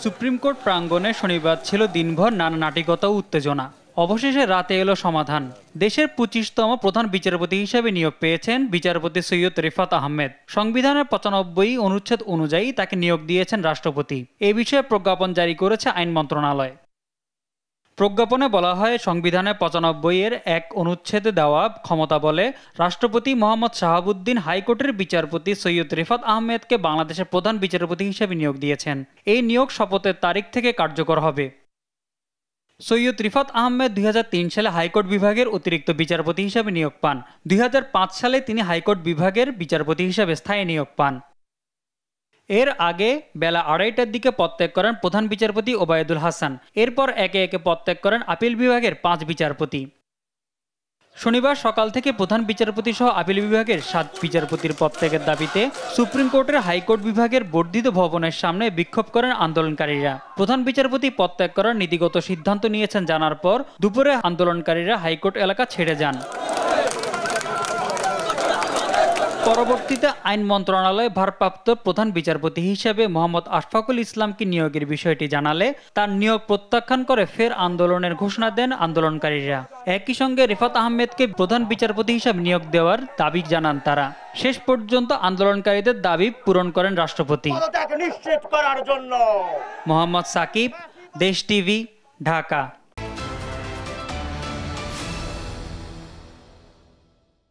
Supreme court প্রাঙ্গণে শনিবার ছিল দিনভর নানা নাটকীয়তা ও উত্তেজনা। অবশেষে রাতে এলো সমাধান। দেশের ২৫তম প্রধান বিচারপতি হিসেবে নিয়োগ পেয়েছেন বিচারপতি সৈয়দ রিফাত আহমেদ। সংবিধানের ৯৫ অনুচ্ছেদ অনুযায়ী তাকে নিয়োগ দিয়েছেন রাষ্ট্রপতি। এ বিষয়ে প্রজ্ঞাপন জারি করেছে আইন মন্ত্রণালয়। প্রজ্ঞাপনে বলা হয়, সংবিধানের ৯৫-এর ১ অনুচ্ছেদে দেওয়া ক্ষমতা বলে রাষ্ট্রপতি মোহাম্মদ শাহাবুদ্দিন হাইকোর্টের বিচারপতি সৈয়দ রিফাত আহমেদকে বাংলাদেশের প্রধান বিচারপতি হিসেবে নিয়োগ দিয়েছেন। এই নিয়োগ শপথের তারিখ থেকে কার্যকর হবে। সৈয়দ রিফাত আহমেদ ২০০৩ সালে হাইকোর্ট বিভাগের অতিরিক্ত বিচারপতি হিসেবে নিয়োগ পান। ২০০৫ সালে তিনি হাইকোর্ট বিভাগের বিচারপতি হিসেবে স্থায়ী নিয়োগ পান। এর আগে বেলা ২:৩০টার দিকে পদত্যাগ করেন প্রধান বিচারপতি ওবায়দুল হাসান। এরপর একে একে পদত্যাগ করেন আপিল বিভাগের ৫ বিচারপতি। শনিবার সকাল থেকে প্রধান বিচারপতি সহ আপিল বিভাগের ৭ বিচারপতির পদত্যাগের দাবিতে সুপ্রিম কোর্টের হাইকোর্ট বিভাগের বর্ধিত ভবনের সামনে বিক্ষোভ করেন আন্দোলনকারীরা। প্রধান বিচারপতি পদত্যাগ করার নীতিগত সিদ্ধান্ত নিয়েছেন জানার পর দুপুরে আন্দোলনকারীরা হাইকোর্ট এলাকা ছেড়ে যান। পরবর্তীতে আইন মন্ত্রণালয় ভারপ্রাপ্ত প্রধান বিচারপতি হিসেবে মোহাম্মদ আশফাকুল ইসলামকে নিয়োগের বিষয়টি জানালে তার নিয়োগ প্রত্যাখ্যান করে ফের আন্দোলনের ঘোষণা দেন আন্দোলনকারীরা। একই সঙ্গে রিফাত আহমেদকে প্রধান বিচারপতি হিসেবে নিয়োগ দেওয়ার দাবি জানান তারা। শেষ পর্যন্ত আন্দোলনকারীদের দাবি পূরণ করেন রাষ্ট্রপতি। মোহাম্মদ সাকিব, দেশ টিভি, ঢাকা।